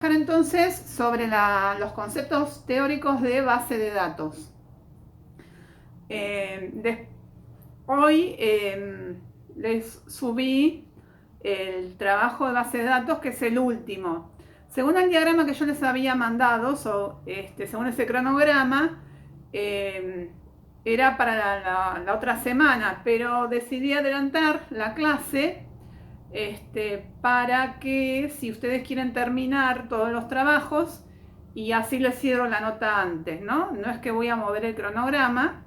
Entonces sobre los conceptos teóricos de base de datos. Hoy les subí el trabajo de base de datos, que es el último. Según el diagrama que yo les había mandado, según ese cronograma, era para la otra semana, pero decidí adelantar la clase para que, si ustedes quieren terminar todos los trabajos, y así les cierro la nota antes, ¿no? No es que voy a mover el cronograma,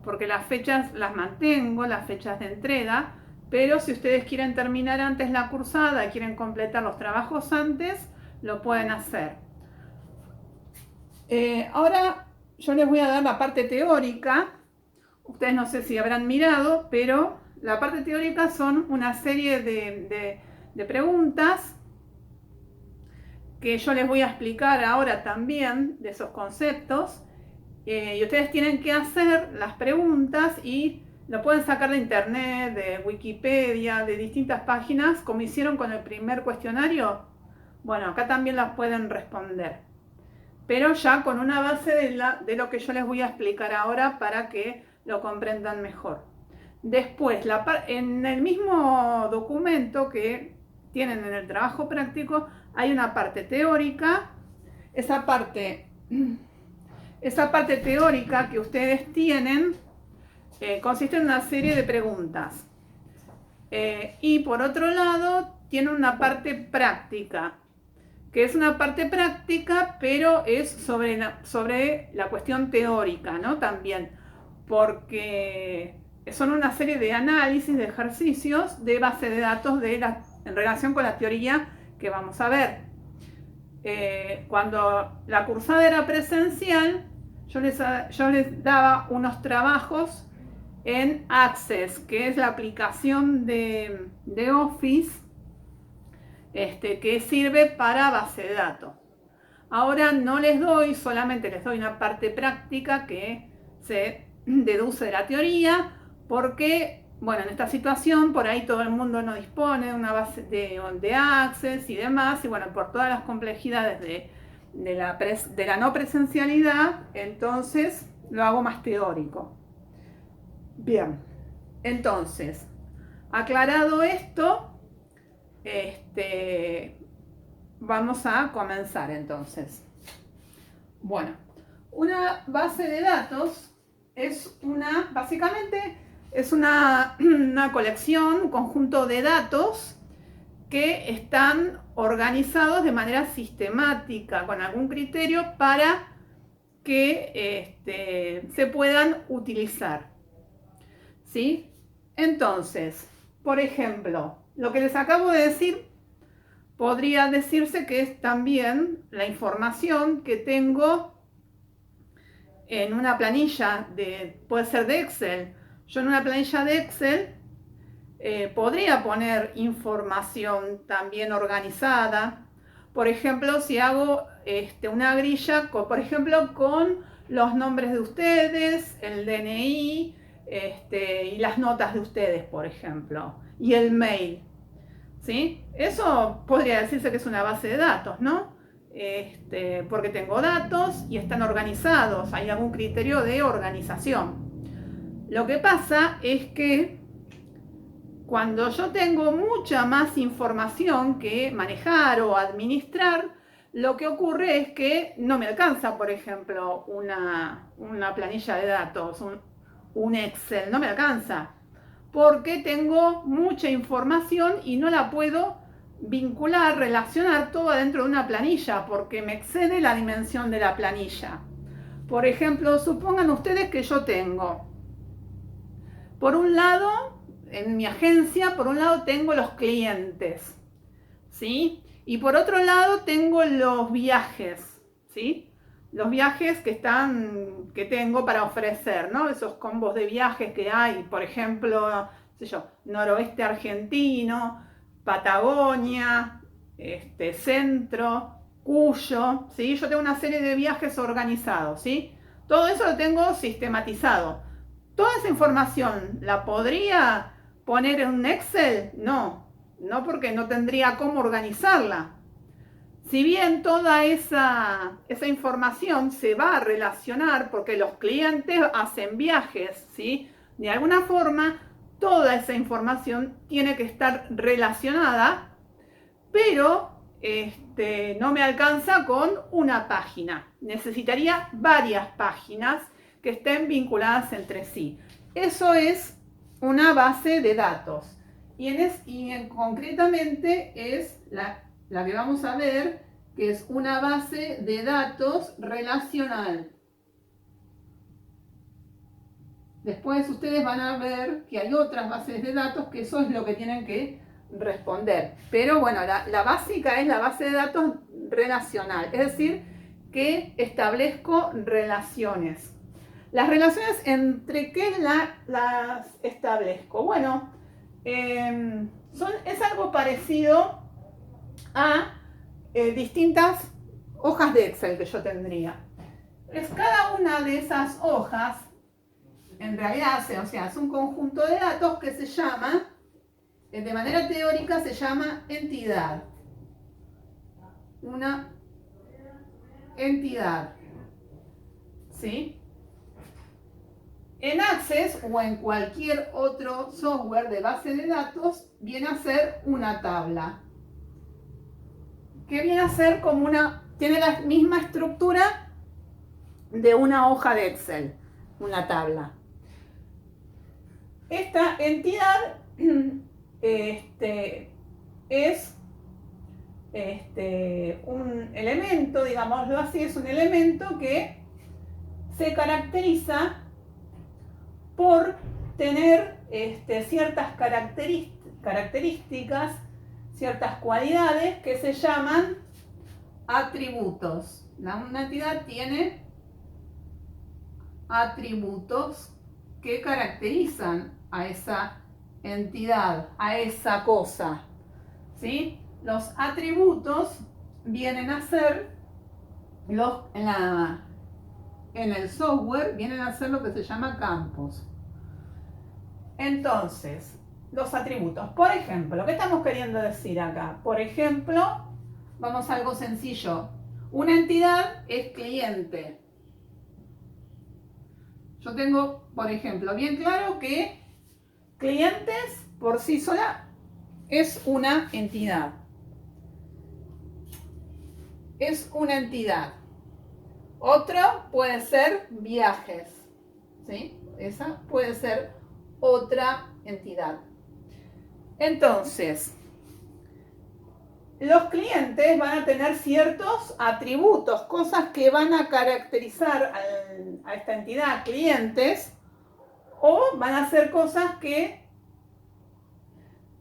porque las fechas las mantengo, las fechas de entrega, pero si ustedes quieren terminar antes la cursada y quieren completar los trabajos antes, lo pueden hacer. Ahora yo les voy a dar la parte teórica. Ustedes no sé si habrán mirado, pero la parte teórica son una serie de preguntas que yo les voy a explicar ahora también, de esos conceptos, y ustedes tienen que hacer las preguntas y lo pueden sacar de internet, de Wikipedia, de distintas páginas, como hicieron con el primer cuestionario. Bueno, acá también las pueden responder, pero ya con una base de lo que yo les voy a explicar ahora para que lo comprendan mejor. Después, en el mismo documento que tienen en el trabajo práctico, hay una parte teórica. Esa parte teórica que ustedes tienen consiste en una serie de preguntas. Y por otro lado, tiene una parte práctica, que es una parte práctica, pero es sobre la cuestión teórica, ¿no? También, porque son una serie de análisis, de ejercicios de base de datos en relación con la teoría que vamos a ver. Cuando la cursada era presencial, yo les daba unos trabajos en Access, que es la aplicación de Office, que sirve para base de datos. Ahora no les doy, solamente les doy una parte práctica que se deduce de la teoría, porque, bueno, en esta situación por ahí todo el mundo no dispone de una base de Access y demás, y bueno, por todas las complejidades de la no presencialidad, entonces lo hago más teórico. Bien, entonces, aclarado esto, vamos a comenzar entonces. Bueno, una base de datos básicamente es una colección, un conjunto de datos que están organizados de manera sistemática, con algún criterio para que se puedan utilizar. ¿Sí? Entonces, por ejemplo, lo que les acabo de decir podría decirse que es también la información que tengo en una planilla puede ser de Excel. Yo en una planilla de Excel podría poner información también organizada. Por ejemplo, si hago una grilla, por ejemplo, con los nombres de ustedes, el DNI, y las notas de ustedes, por ejemplo, y el mail. ¿Sí? Eso podría decirse que es una base de datos, ¿no? Porque tengo datos y están organizados, hay algún criterio de organización. Lo que pasa es que cuando yo tengo mucha más información que manejar o administrar, lo que ocurre es que no me alcanza, por ejemplo, una planilla de datos, un Excel, no me alcanza, porque tengo mucha información y no la puedo vincular, relacionar toda dentro de una planilla, porque me excede la dimensión de la planilla. Por ejemplo, supongan ustedes que yo tengo, por un lado, en mi agencia, por un lado tengo los clientes, ¿sí? Y por otro lado tengo los viajes, ¿sí? Los viajes que tengo para ofrecer, ¿no? Esos combos de viajes que hay, por ejemplo, sé yo, noroeste argentino, Patagonia, centro, Cuyo, ¿sí? Yo tengo una serie de viajes organizados, ¿sí? Todo eso lo tengo sistematizado. ¿Toda esa información la podría poner en un Excel? No, porque no tendría cómo organizarla. Si bien toda esa información se va a relacionar porque los clientes hacen viajes, ¿sí? De alguna forma, toda esa información tiene que estar relacionada, pero no me alcanza con una página. Necesitaría varias páginas que estén vinculadas entre sí. Eso es una base de datos. Concretamente es la que vamos a ver, que es una base de datos relacional. Después ustedes van a ver que hay otras bases de datos que eso es lo que tienen que responder. Pero bueno, la básica es la base de datos relacional, es decir, que establezco relaciones. Las relaciones, ¿entre qué las establezco? Bueno, es algo parecido a distintas hojas de Excel que yo tendría. Es cada una de esas hojas, en realidad, es un conjunto de datos que se llama, de manera teórica se llama entidad. Una entidad. ¿Sí? En Access o en cualquier otro software de base de datos viene a ser una tabla. Que viene a ser como tiene la misma estructura de una hoja de Excel, una tabla. Esta entidad es un elemento, digámoslo así, es un elemento que se caracteriza por tener ciertas características, ciertas cualidades que se llaman atributos. Una entidad tiene atributos que caracterizan a esa entidad, a esa cosa. ¿Sí? Los atributos vienen a ser, en el software, vienen a ser lo que se llama campos. Entonces, los atributos. Por ejemplo, ¿qué estamos queriendo decir acá? Por ejemplo, vamos a algo sencillo. Una entidad es cliente. Yo tengo, por ejemplo, bien claro que clientes por sí sola es una entidad. Es una entidad. Otro puede ser viajes. ¿Sí? Esa puede ser otra entidad. Entonces, los clientes van a tener ciertos atributos, cosas que van a caracterizar a esta entidad, clientes, o van a ser cosas que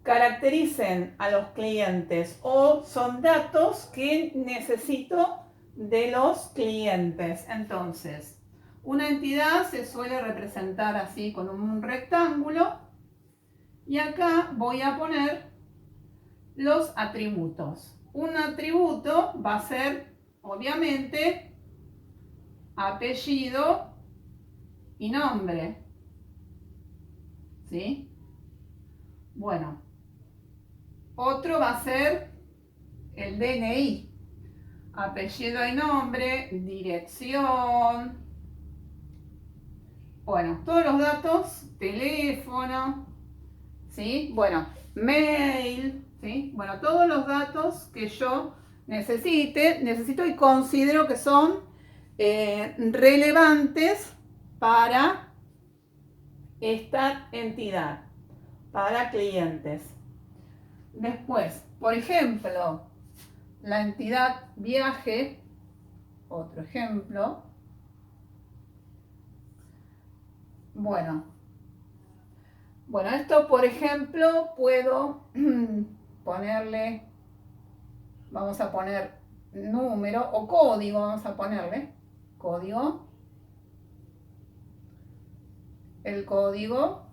caractericen a los clientes, o son datos que necesito de los clientes. Entonces, una entidad se suele representar así con un rectángulo, y acá voy a poner los atributos. Un atributo va a ser, obviamente, apellido y nombre. ¿Sí? Bueno, otro va a ser el DNI. Apellido y nombre, dirección. Bueno, todos los datos, teléfono, ¿sí? Bueno, mail, ¿sí? Bueno, todos los datos que yo necesito y considero que son relevantes para esta entidad, para clientes. Después, por ejemplo, la entidad viaje, otro ejemplo. Bueno, esto, por ejemplo, puedo ponerle, vamos a poner número o código, vamos a ponerle código. El código,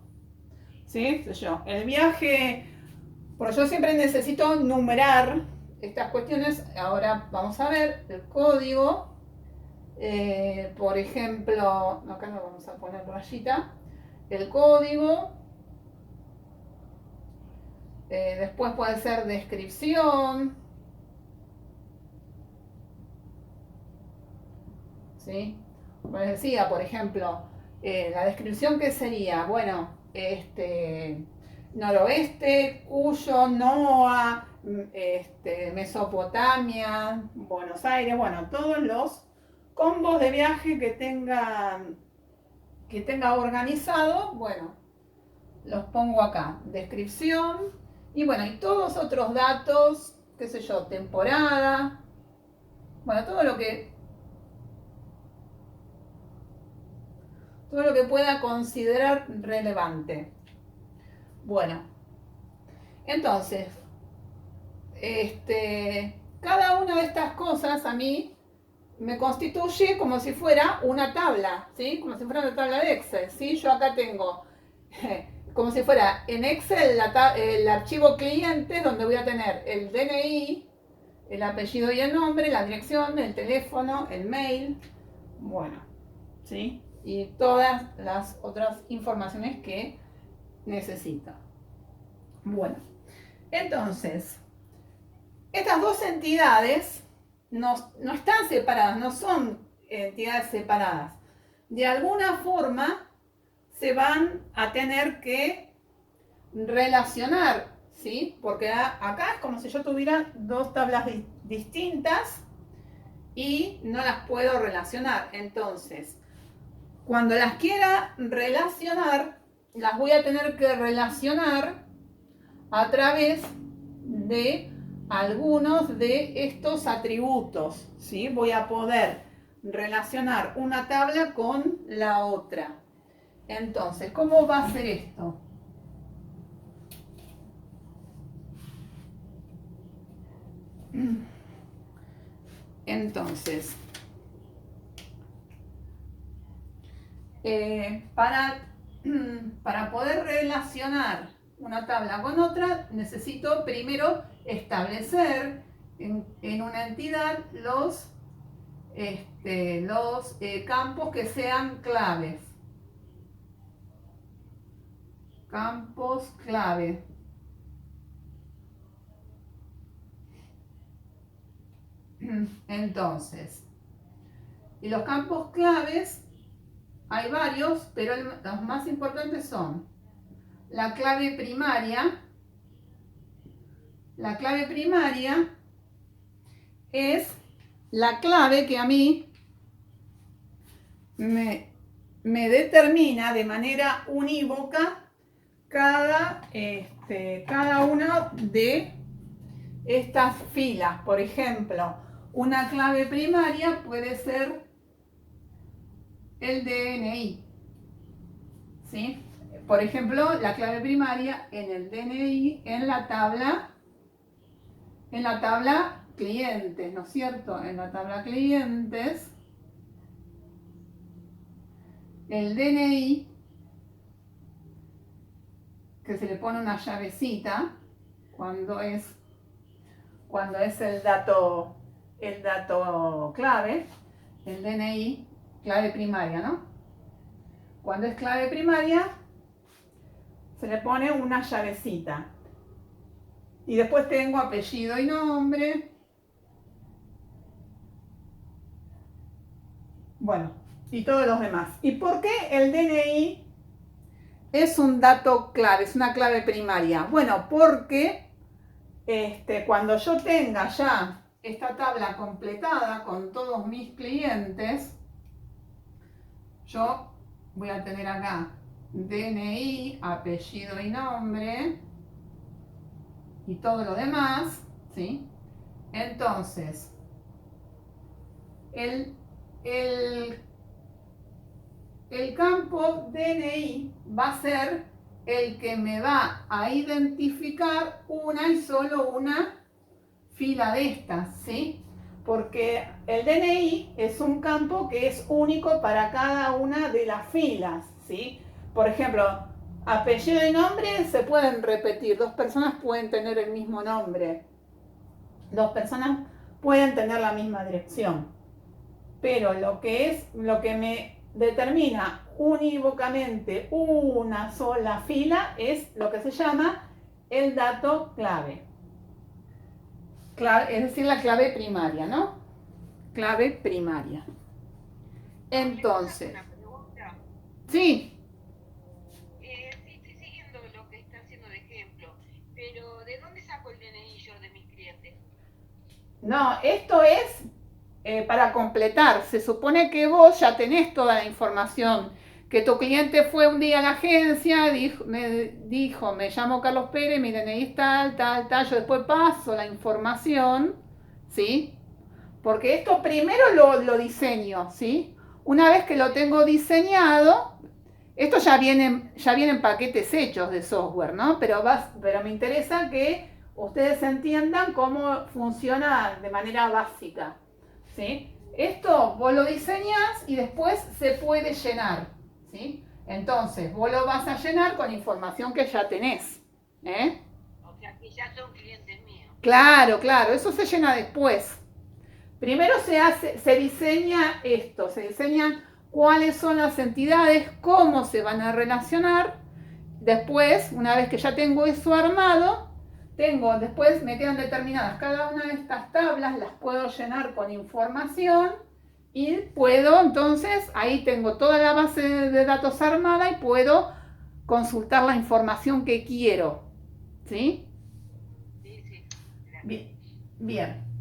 ¿sí? El viaje, porque yo siempre necesito numerar estas cuestiones. Ahora vamos a ver el código. Por ejemplo, acá no vamos a poner rayita. El código. Después puede ser descripción. ¿sí? Como les decía, por ejemplo, la descripción que sería, bueno, noroeste, Cuyo, Noa, Mesopotamia, Buenos Aires, bueno, todos los combos de viaje que tenga organizado, bueno, los pongo acá, descripción, y bueno, y todos otros datos, qué sé yo, temporada, bueno, todo lo que pueda considerar relevante. Bueno, entonces, cada una de estas cosas a mí me constituye como si fuera una tabla, ¿sí? Como si fuera una tabla de Excel, ¿sí? Yo acá tengo como si fuera en Excel el archivo cliente donde voy a tener el DNI, el apellido y el nombre, la dirección, el teléfono, el mail, bueno, ¿sí? Y todas las otras informaciones que necesito. Bueno, entonces, estas dos entidades no están separadas, no son entidades separadas. De alguna forma se van a tener que relacionar, ¿sí? Porque acá es como si yo tuviera dos tablas distintas y no las puedo relacionar. Entonces, cuando las quiera relacionar, las voy a tener que relacionar a través de algunos de estos atributos, ¿sí? Voy a poder relacionar una tabla con la otra. Entonces, ¿cómo va a ser esto? Entonces, para poder relacionar una tabla con otra, necesito primero establecer en una entidad los campos que sean claves. Campos clave. Entonces, y los campos claves hay varios, pero los más importantes son la clave primaria. La clave primaria es la clave que a mí me determina de manera unívoca cada una de estas filas. Por ejemplo, una clave primaria puede ser el DNI, ¿sí? Por ejemplo, la clave primaria en el DNI en la tabla clientes, ¿no es cierto? En la tabla clientes, el DNI, que se le pone una llavecita cuando es el dato clave, el DNI, clave primaria, ¿no? Cuando es clave primaria, se le pone una llavecita. Y después tengo apellido y nombre. Bueno, y todos los demás. ¿Y por qué el DNI es un dato clave, es una clave primaria? Bueno, porque cuando yo tenga ya esta tabla completada con todos mis clientes, yo voy a tener acá DNI, apellido y nombre y todo lo demás, ¿sí? Entonces, el campo DNI va a ser el que me va a identificar una y solo una fila de estas, ¿sí? Porque el DNI es un campo que es único para cada una de las filas, ¿sí? Por ejemplo, apellido y nombre se pueden repetir, dos personas pueden tener el mismo nombre, dos personas pueden tener la misma dirección, pero lo que me determina unívocamente una sola fila es lo que se llama el dato clave. Es decir, la clave primaria, ¿no? Clave primaria. ¿Le puedo hacer Entonces, una pregunta? sí, Sí, estoy siguiendo lo que está haciendo de ejemplo, pero ¿de dónde saco el DNI yo de mis clientes? no, esto es para completar. Se supone que vos ya tenés toda la información. Que tu cliente fue un día a la agencia, me llamo Carlos Pérez, mi DNI es tal, tal, tal. Yo después paso la información, ¿sí? Porque esto primero lo diseño, ¿sí? Una vez que lo tengo diseñado, esto ya vienen paquetes hechos de software, ¿no? Pero me interesa que ustedes entiendan cómo funciona de manera básica, ¿sí? Esto vos lo diseñás y después se puede llenar, ¿sí? Entonces, vos lo vas a llenar con información que ya tenés, ¿eh? O sea, que ya son clientes míos. Claro, claro, eso se llena después. Primero se diseña esto, se diseñan cuáles son las entidades, cómo se van a relacionar. Después, una vez que ya tengo eso armado, después me quedan determinadas cada una de estas tablas, las puedo llenar con información y puedo, entonces, ahí tengo toda la base de datos armada y puedo consultar la información que quiero. ¿Sí? Sí, sí, gracias. Bien. Bien.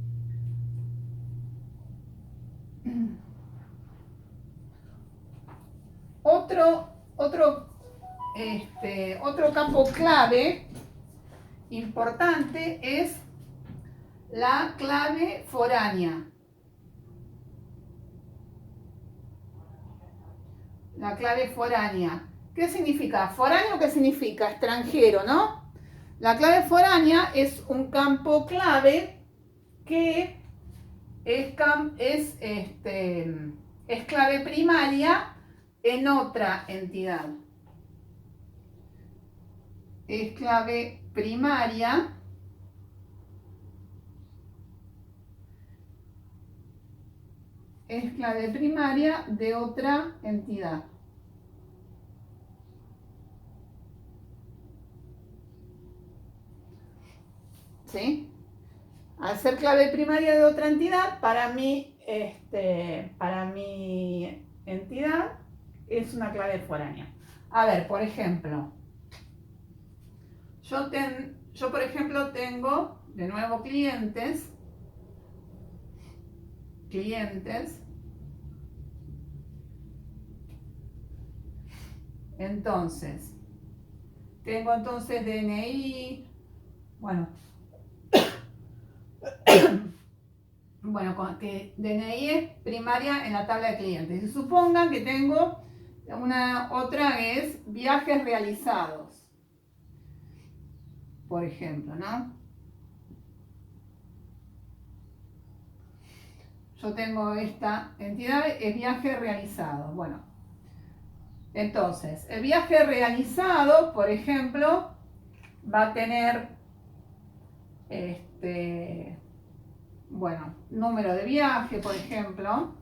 Otro, otro, otro campo clave importante es la clave foránea. La clave foránea. ¿Qué significa? Foráneo, ¿qué significa? Extranjero, ¿no? La clave foránea es un campo clave que es clave primaria en otra entidad. Es clave primaria de otra entidad. ¿Sí? Al ser clave primaria de otra entidad, para mi entidad es una clave foránea. A ver, por ejemplo, yo por ejemplo tengo de nuevo clientes, entonces, tengo entonces DNI, bueno, que DNI es primaria en la tabla de clientes. Y supongan que tengo otra es viajes realizados, por ejemplo, ¿no? Yo tengo esta entidad, es viaje realizado. Bueno, entonces, el viaje realizado, por ejemplo, va a tener, número de viaje, por ejemplo,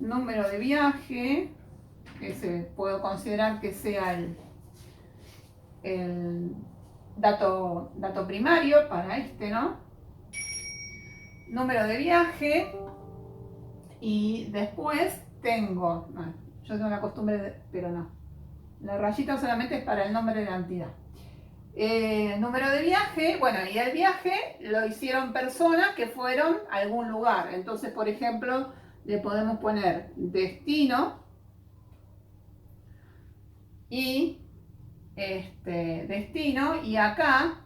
número de viaje, que puedo considerar que sea el dato primario para ¿no? Número de viaje y después yo tengo la costumbre, pero no, la rayita solamente es para el nombre de la entidad. Número de viaje, bueno, y el viaje lo hicieron personas que fueron a algún lugar. Entonces, por ejemplo, le podemos poner destino y y acá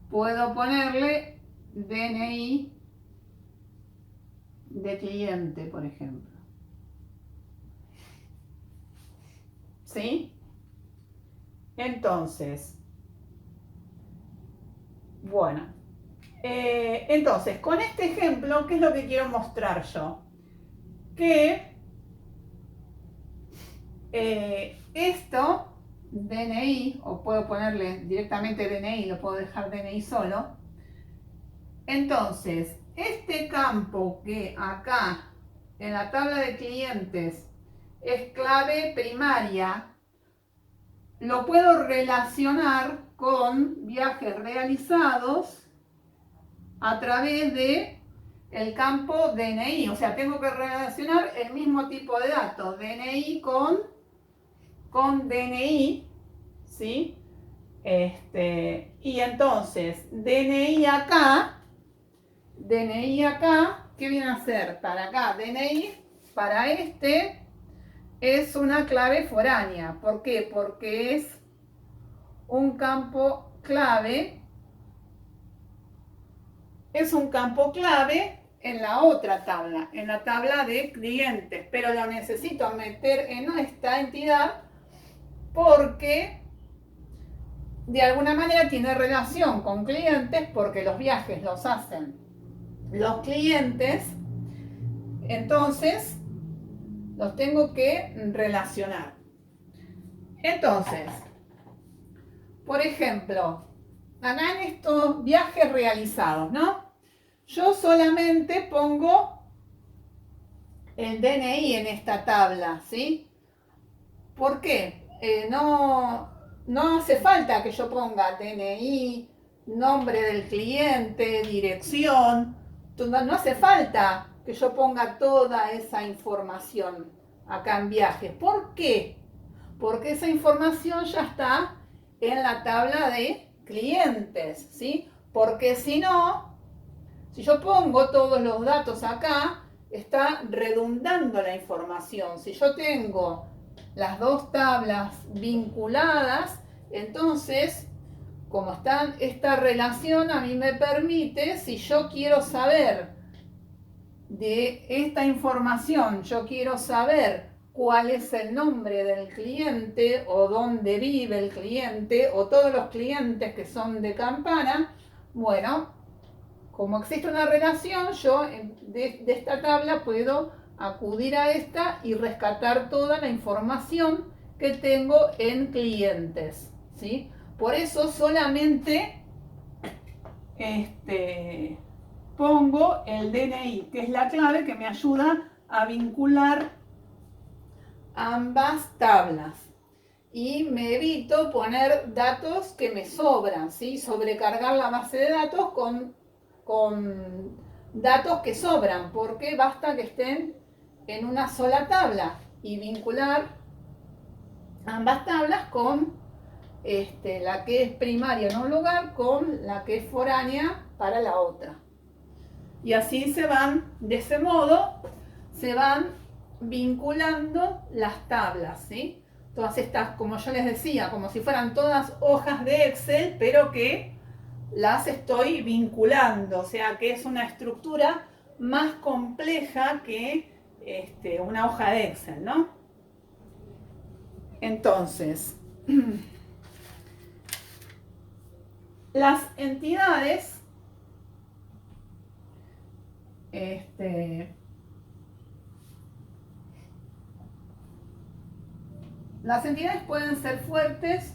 puedo ponerle DNI de cliente, por ejemplo. ¿Sí? Entonces, bueno, entonces, con este ejemplo, ¿qué es lo que quiero mostrar yo? Que esto, DNI, o puedo ponerle directamente DNI, lo puedo dejar DNI solo. Entonces, este campo que acá en la tabla de clientes es clave primaria, lo puedo relacionar con viajes realizados a través de el campo DNI, o sea, tengo que relacionar el mismo tipo de datos, DNI con DNI, ¿sí? Y entonces, DNI acá, ¿qué viene a ser? Para acá, DNI, para es una clave foránea. ¿Por qué? Porque es un campo clave, en la otra tabla, en la tabla de clientes, pero lo necesito meter en esta entidad porque de alguna manera tiene relación con clientes porque los viajes los hacen los clientes, entonces los tengo que relacionar. Entonces, por ejemplo, acá en estos viajes realizados, ¿no? Yo solamente pongo el DNI en esta tabla, ¿sí? ¿Por qué? No hace falta que yo ponga DNI, nombre del cliente, dirección. No hace falta que yo ponga toda esa información acá en viajes. ¿Por qué? Porque esa información ya está en la tabla de clientes, ¿sí? Porque si no, si yo pongo todos los datos acá, está redundando la información. Si yo tengo las dos tablas vinculadas, entonces, como está esta relación, a mí me permite, si yo quiero saber de esta información, yo quiero saber cuál es el nombre del cliente o dónde vive el cliente o todos los clientes que son de Campana, bueno, como existe una relación, yo de esta tabla puedo acudir a esta y rescatar toda la información que tengo en clientes, ¿sí? Por eso solamente pongo el DNI, que es la clave que me ayuda a vincular ambas tablas. Y me evito poner datos que me sobran, ¿sí? Sobrecargar la base de datos con datos que sobran, porque basta que estén en una sola tabla y vincular ambas tablas con la que es primaria en un lugar con la que es foránea para la otra. Y así de ese modo, se van vinculando las tablas, ¿sí? Todas estas, como yo les decía, como si fueran todas hojas de Excel, pero que las estoy vinculando, o sea que es una estructura más compleja que una hoja de Excel, ¿no? Entonces, las entidades, las entidades pueden ser fuertes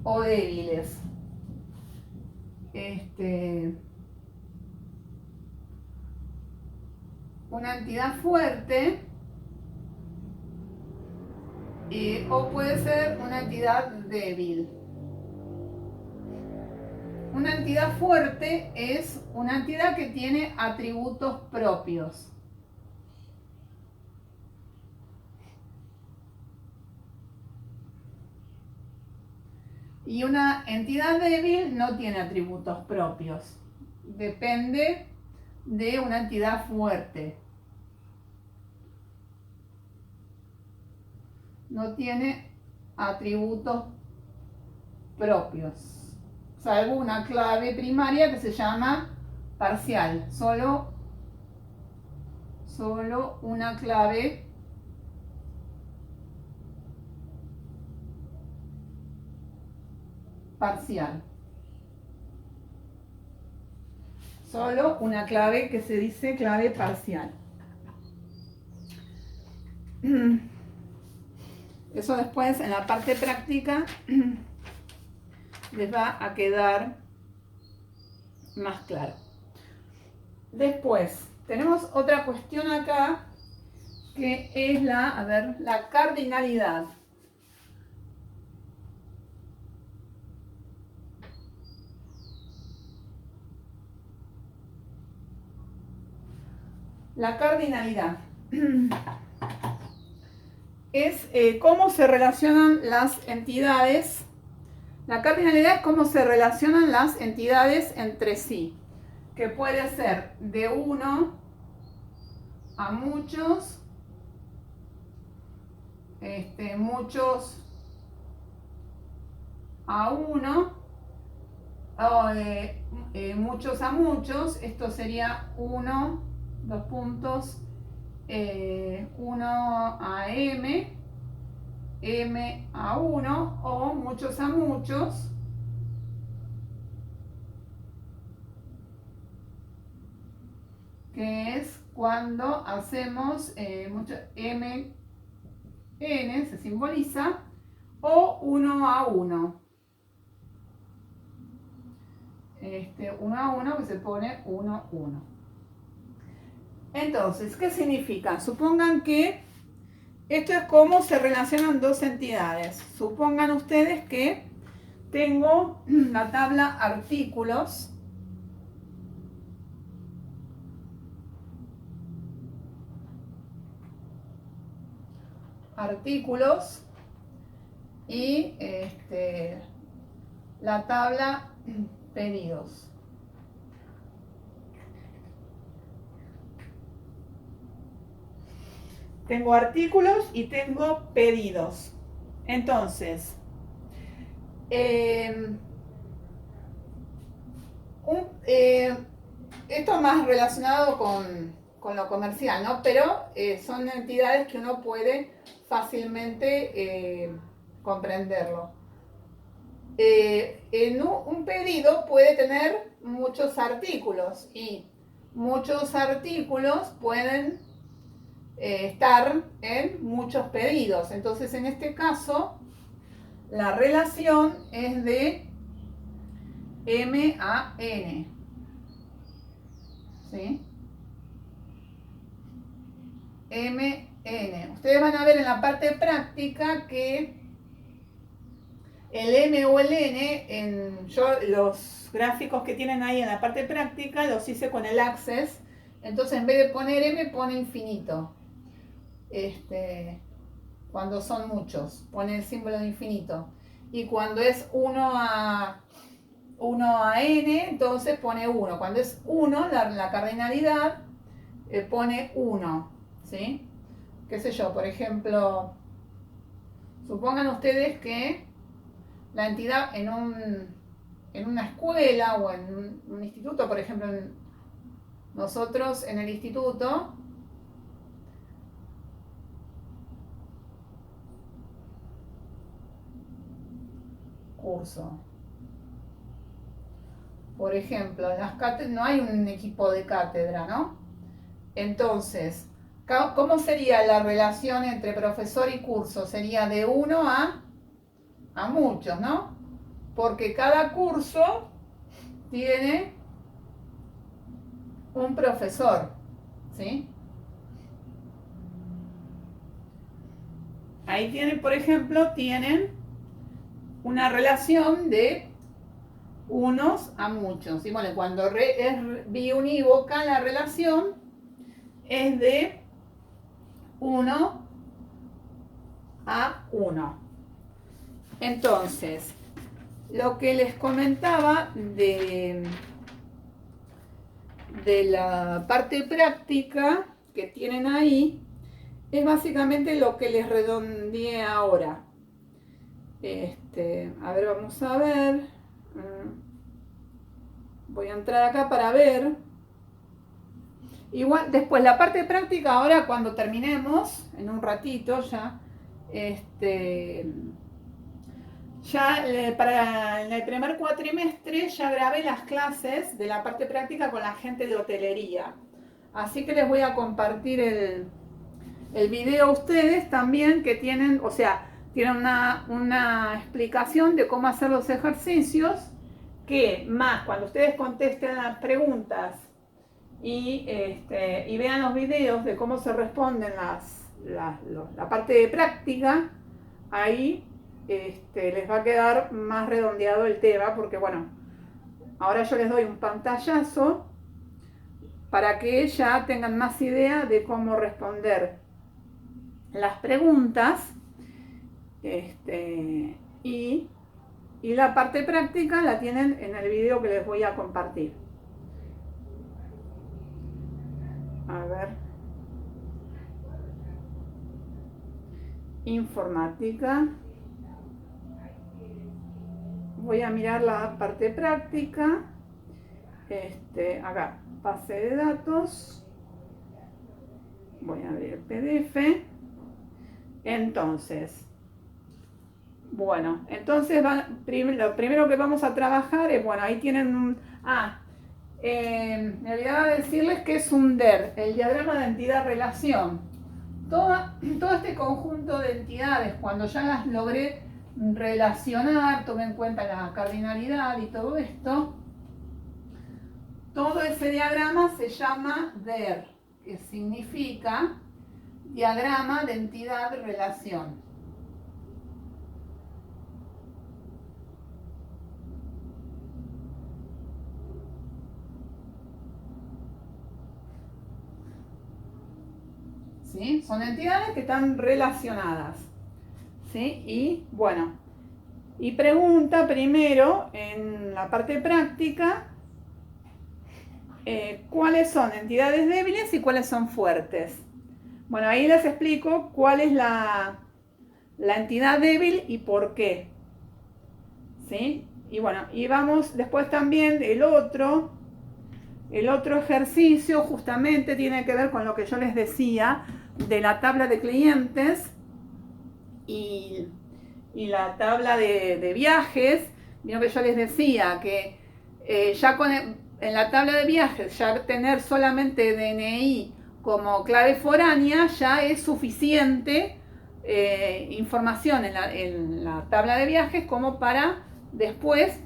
o débiles. Una entidad fuerte o puede ser una entidad débil. Una entidad fuerte es una entidad que tiene atributos propios. Y una entidad débil no tiene atributos propios. Depende de una entidad fuerte. No tiene atributos propios. Salvo una clave primaria que se llama parcial. Solo una clave parcial. Solo una clave que se dice clave parcial. Eso después en la parte práctica les va a quedar más claro. Después tenemos otra cuestión acá que es la cardinalidad. La cardinalidad es cómo se relacionan las entidades. La cardinalidad es cómo se relacionan las entidades entre sí, que puede ser de uno a muchos, muchos a uno, o muchos a muchos. Esto sería 1, 2 puntos, 1 a m, m a 1, o muchos a muchos, que es cuando hacemos m, n, se simboliza, o 1 a 1. 1 a 1, que se pone 1, 1. Entonces, ¿qué significa? Supongan que esto es cómo se relacionan dos entidades. Supongan ustedes que tengo la tabla artículos. Artículos y la tabla pedidos. Tengo artículos y tengo pedidos. Entonces, esto más relacionado con lo comercial, ¿no? Pero son entidades que uno puede fácilmente comprenderlo. En un pedido puede tener muchos artículos y muchos artículos pueden estar en muchos pedidos. Entonces, en este caso, la relación es de M a N. ¿Sí? M, N. Ustedes van a ver en la parte práctica que el M o el N, yo los gráficos que tienen ahí en la parte práctica los hice con el Access. Entonces, en vez de poner M, pone infinito. Cuando son muchos, pone el símbolo de infinito. Y cuando es 1 a n, entonces pone 1. Cuando es 1, la cardinalidad, pone 1. ¿Sí? Qué sé yo, por ejemplo, supongan ustedes que la entidad en una escuela o en un instituto, por ejemplo, nosotros en el instituto, curso. Por ejemplo, en las cátedras no hay un equipo de cátedra, ¿no? Entonces, ¿cómo sería la relación entre profesor y curso? Sería de 1 a muchos, ¿no? Porque cada curso tiene un profesor, ¿sí? Ahí tienen, por ejemplo, tienen una relación de unos a muchos. ¿Sí? Bueno, cuando es biunívoca la relación es de 1 a 1. Entonces, lo que les comentaba de la parte práctica que tienen ahí es básicamente lo que les redondeé ahora. A ver, vamos a ver. Voy a entrar acá para ver. Igual, después la parte práctica, ahora cuando terminemos, en un ratito ya, para en el primer cuatrimestre ya grabé las clases de la parte práctica con la gente de hotelería. Así que les voy a compartir el video a ustedes también, que tienen, o sea, tienen una explicación de cómo hacer los ejercicios, que más cuando ustedes contesten las preguntas y vean los videos de cómo se responden la parte de práctica, ahí les va a quedar más redondeado el tema, porque bueno, ahora yo les doy un pantallazo para que ya tengan más idea de cómo responder las preguntas. Y la parte práctica la tienen en el video que les voy a compartir. A ver. Informática. Voy a mirar la parte práctica. Acá, base de datos. Voy a abrir el PDF. Entonces, bueno, entonces lo primero que vamos a trabajar es, bueno, ahí tienen me olvidaba decirles que es un DER, el diagrama de entidad-relación. Todo este conjunto de entidades, cuando ya las logré relacionar, tomé en cuenta la cardinalidad y todo esto, todo ese diagrama se llama DER, que significa diagrama de entidad-relación. ¿Sí? Son entidades que están relacionadas. ¿Sí? Y bueno, y pregunta primero en la parte práctica cuáles son entidades débiles y cuáles son fuertes. Bueno, ahí les explico cuál es la entidad débil y por qué. ¿Sí? Y bueno, y vamos después también el otro ejercicio justamente tiene que ver con lo que yo les decía de la tabla de clientes y la tabla de viajes. Vieron que yo les decía que ya en la tabla de viajes, ya tener solamente DNI como clave foránea ya es suficiente información en la tabla de viajes como para después,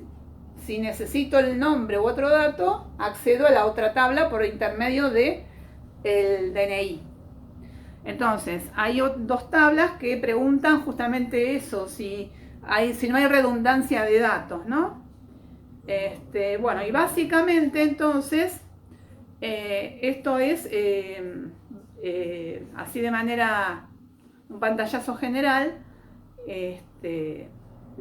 si necesito el nombre u otro dato, accedo a la otra tabla por intermedio de el DNI. Entonces, hay dos tablas que preguntan justamente eso, si no hay redundancia de datos, ¿no? Bueno, y básicamente entonces, esto es así de manera, un pantallazo general, de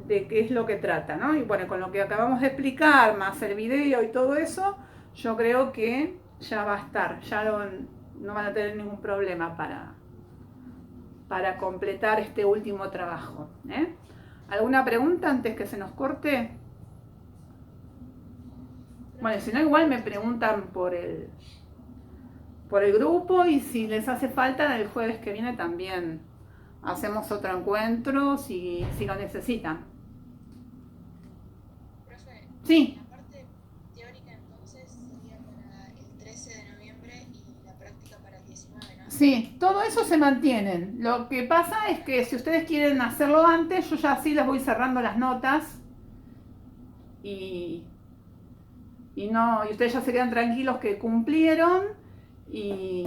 qué es lo que trata, ¿no? Y bueno, con lo que acabamos de explicar, más el video y todo eso, yo creo que ya va a estar, ya no van a tener ningún problema para completar este último trabajo. ¿Alguna pregunta antes que se nos corte? Bueno, si no, igual me preguntan por el grupo, y si les hace falta, el jueves que viene también hacemos otro encuentro si lo necesitan. Profe, Sí. la parte teórica entonces sería para el 13 de noviembre y la práctica para el 19, ¿no? Sí, todo eso se mantiene. Lo que pasa es que si ustedes quieren hacerlo antes, yo ya así les voy cerrando las notas y ustedes ya se quedan tranquilos que cumplieron y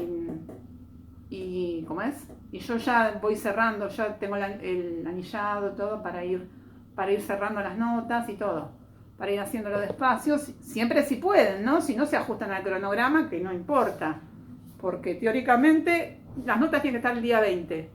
¿cómo es? Y yo ya voy cerrando, ya tengo el anillado, todo para ir cerrando las notas y todo, para ir haciéndolo despacio, siempre si pueden, ¿no? Si no se ajustan al cronograma, que no importa, porque teóricamente las notas tienen que estar el día 20.